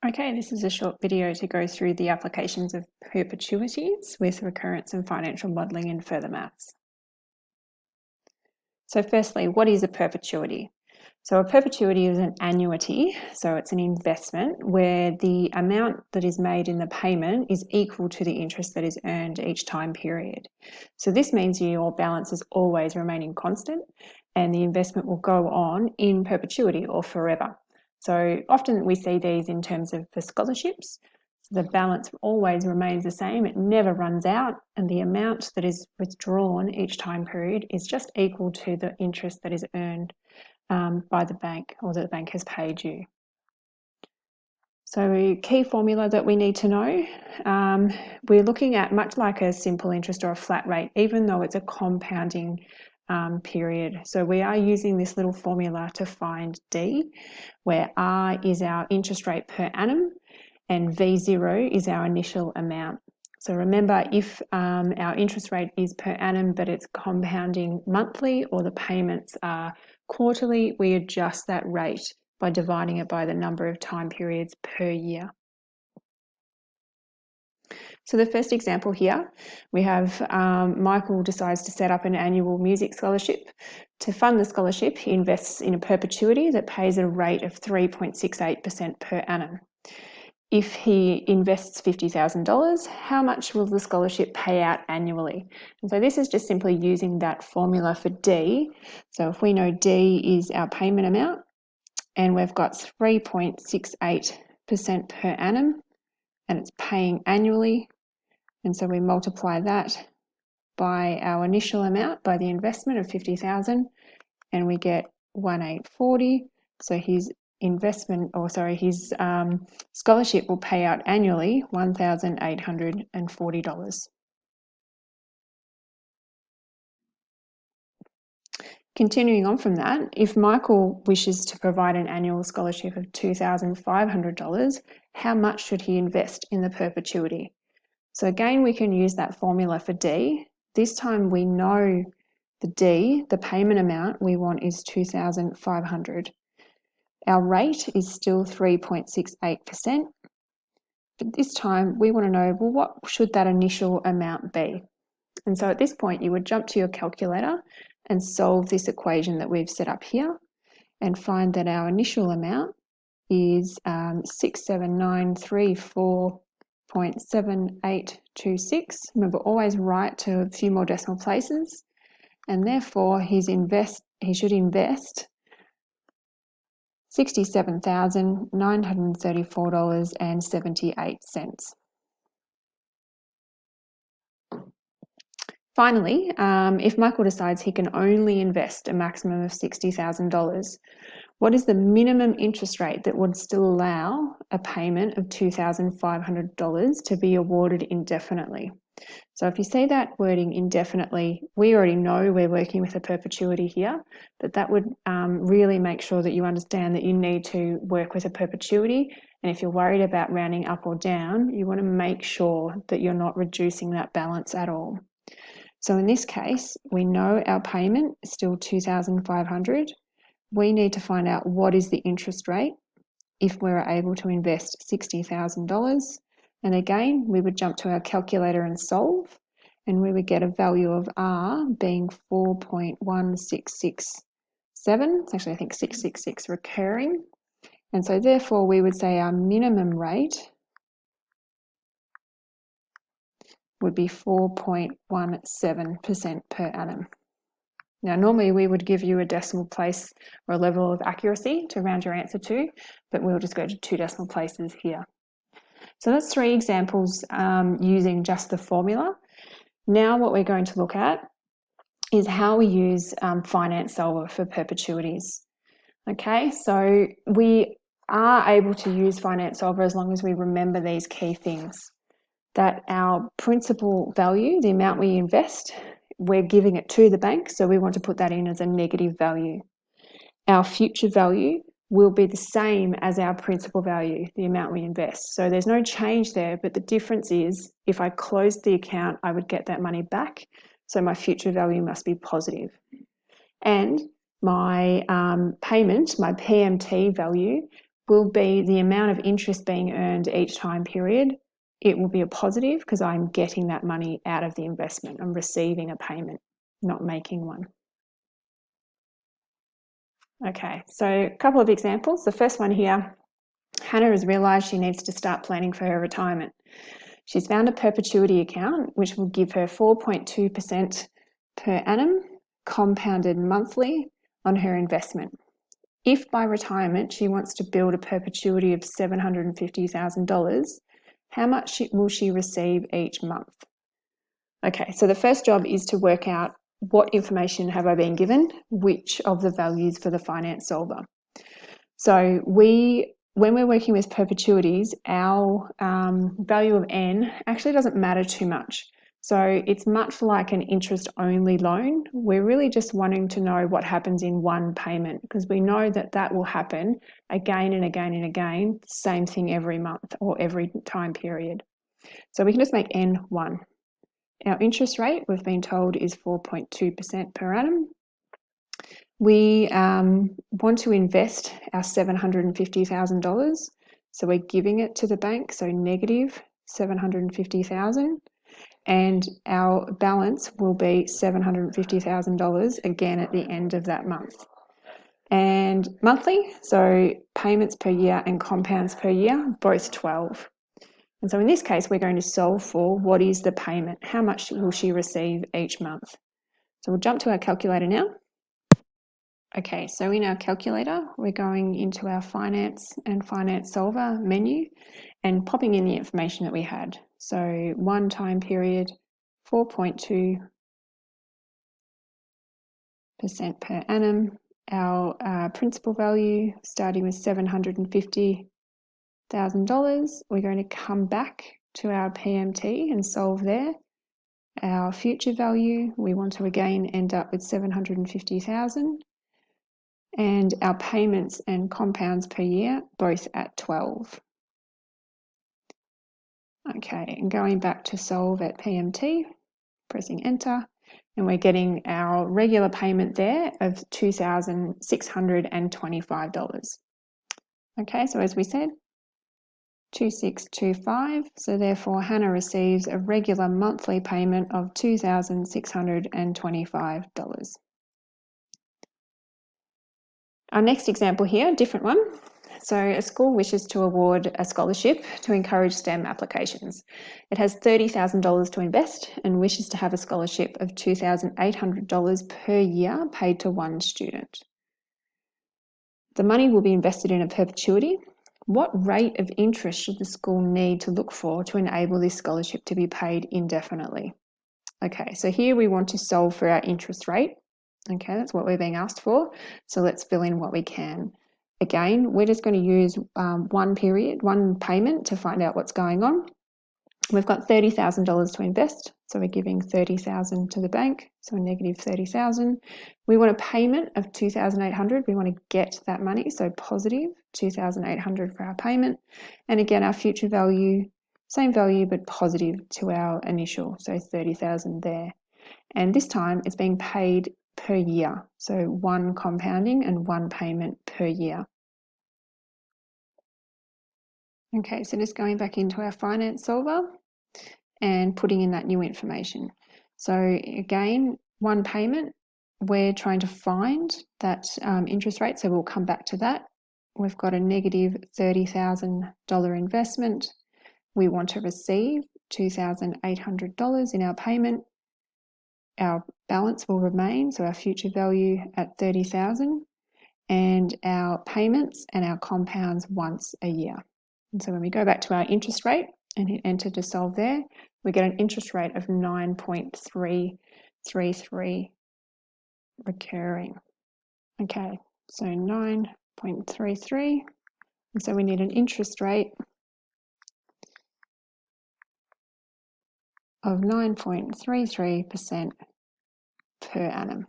Okay, this is a short video to go through the applications of perpetuities with recurrence and financial modelling in further maths. So firstly, what is a perpetuity? So a perpetuity is an annuity, so it's an investment where the amount that is made in the payment is equal to the interest that is earned each time period. So this means your balance is always remaining constant and the investment will go on in perpetuity or forever. So often we see these in terms of for scholarships. So the balance always remains the same, it never runs out, and the amount that is withdrawn each time period is just equal to the interest that is earned by the bank or that the bank has paid you. So a key formula that we need to know, we're looking at much like a simple interest or a flat rate, even though it's a compounding period. So we are using this little formula to find D, where R is our interest rate per annum and V0 is our initial amount. So remember, if our interest rate is per annum but it's compounding monthly or the payments are quarterly, we adjust that rate by dividing it by the number of time periods per year. So the first example here, we have Michael decides to set up an annual music scholarship. To fund the scholarship, he invests in a perpetuity that pays a rate of 3.68% per annum. If he invests $50,000, how much will the scholarship pay out annually? And so this is just simply using that formula for D. So if we know D is our payment amount and we've got 3.68% per annum and it's paying annually, and so we multiply that by our initial amount, by the investment of 50,000, and we get 1,840. So his scholarship will pay out annually $1,840. Continuing on from that, if Michael wishes to provide an annual scholarship of $2,500, how much should he invest in the perpetuity? So again, we can use that formula for D. This time we know the D, the payment amount we want is $2,500. Our rate is still 3.68%, but this time we want to know, well, what should that initial amount be? And so at this point, you would jump to your calculator and solve this equation that we've set up here and find that our initial amount is 67934.7826. Remember, always write to a few more decimal places, and therefore he should invest $67,934.78. Finally, if Michael decides he can only invest a maximum of $60,000, what is the minimum interest rate that would still allow a payment of $2,500 to be awarded indefinitely? So if you see that wording indefinitely, we already know we're working with a perpetuity here, but that would really make sure that you understand that you need to work with a perpetuity. And if you're worried about rounding up or down, you want to make sure that you're not reducing that balance at all. So in this case, we know our payment is still $2,500. We need to find out what is the interest rate if we're able to invest $60,000. And again, we would jump to our calculator and solve, and we would get a value of R being 4.1667. It's actually, I think, 666 recurring. And so therefore, we would say our minimum rate would be 4.17% per annum. Now, normally we would give you a decimal place or a level of accuracy to round your answer to, but we'll just go to 2 decimal places here. So that's 3 examples using just the formula. Now what we're going to look at is how we use Finance Solver for perpetuities. Okay, so we are able to use Finance Solver as long as we remember these key things. That our principal value, the amount we invest, we're giving it to the bank, so we want to put that in as a negative value. Our future value will be the same as our principal value, the amount we invest. So there's no change there, but the difference is if I closed the account, I would get that money back. So my future value must be positive. And my payment, my PMT value, will be the amount of interest being earned each time period. It will be a positive because I'm getting that money out of the investment. I'm receiving a payment, not making one. Okay, so a couple of examples. The first one here, Hannah has realised she needs to start planning for her retirement. She's found a perpetuity account which will give her 4.2% per annum compounded monthly on her investment. If by retirement she wants to build a perpetuity of $750,000, how much will she receive each month? Okay, so the first job is to work out what information have I been given, which of the values for the finance solver. So when we're working with perpetuities, our value of N actually doesn't matter too much. So it's much like an interest-only loan. We're really just wanting to know what happens in one payment because we know that that will happen again and again and again, same thing every month or every time period. So we can just make N 1. Our interest rate, we've been told, is 4.2% per annum. We want to invest our $750,000. So we're giving it to the bank, so negative $750,000. And our balance will be $750,000 again at the end of that month. And monthly, so payments per year and compounds per year, both 12. And so in this case, we're going to solve for what is the payment? How much will she receive each month? So we'll jump to our calculator now. Okay, so in our calculator, we're going into our finance and finance solver menu and popping in the information that we had. So one time period, 4.2% per annum. Our principal value starting with $750,000. We're going to come back to our PMT and solve there. Our future value, we want to again end up with $750,000. And our payments and compounds per year, both at 12. Okay, and going back to solve at PMT, pressing enter, and we're getting our regular payment there of $2,625. Okay, so as we said, 2,625, so therefore Hannah receives a regular monthly payment of $2,625. Our next example here, different one. So a school wishes to award a scholarship to encourage STEM applications. It has $30,000 to invest and wishes to have a scholarship of $2,800 per year paid to one student. The money will be invested in a perpetuity. What rate of interest should the school need to look for to enable this scholarship to be paid indefinitely? Okay, so here we want to solve for our interest rate. Okay, that's what we're being asked for. So let's fill in what we can. Again, we're just going to use one payment to find out what's going on. We've got $30,000 to invest, so we're giving $30,000 to the bank, so a negative $30,000. We want a payment of $2,800. We want to get that money, so positive $2,800 for our payment. And again, our future value, same value but positive to our initial, so $30,000 there. And this time it's being paid per year, so one compounding and one payment per year. Okay, so just going back into our finance solver and putting in that new information. So again, one payment, we're trying to find that interest rate, so we'll come back to that. We've got a negative $30,000 investment. We want to receive $2,800 in our payment. Our balance will remain, so our future value at $30,000, and our payments and our compounds once a year. And so when we go back to our interest rate and hit enter to solve there, we get an interest rate of 9.333 recurring. Okay, so 9.33, and so we need an interest rate of 9.33% per annum.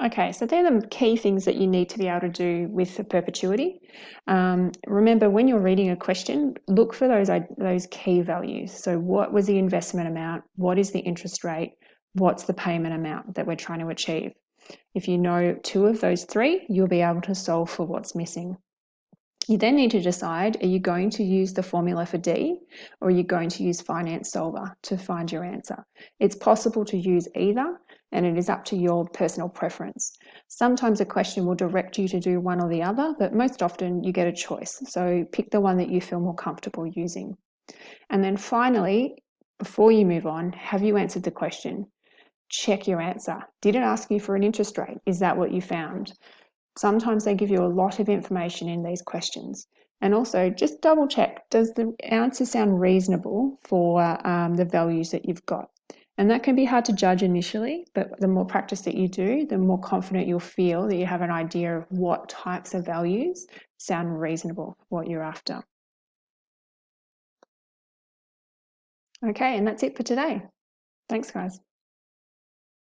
Okay, so they're the key things that you need to be able to do with the perpetuity. Remember, when you're reading a question, look for those key values. So what was the investment amount? What is the interest rate? What's the payment amount that we're trying to achieve? If you know 2 of those 3, you'll be able to solve for what's missing. You then need to decide, are you going to use the formula for D or are you going to use Finance Solver to find your answer? It's possible to use either, and it is up to your personal preference. Sometimes a question will direct you to do one or the other, but most often you get a choice. So pick the one that you feel more comfortable using. And then finally, before you move on, have you answered the question? Check your answer. Did it ask you for an interest rate? Is that what you found? Sometimes they give you a lot of information in these questions. And also just double check, does the answer sound reasonable for the values that you've got? And that can be hard to judge initially, but the more practice that you do, the more confident you'll feel that you have an idea of what types of values sound reasonable for what you're after. Okay, and that's it for today. Thanks, guys.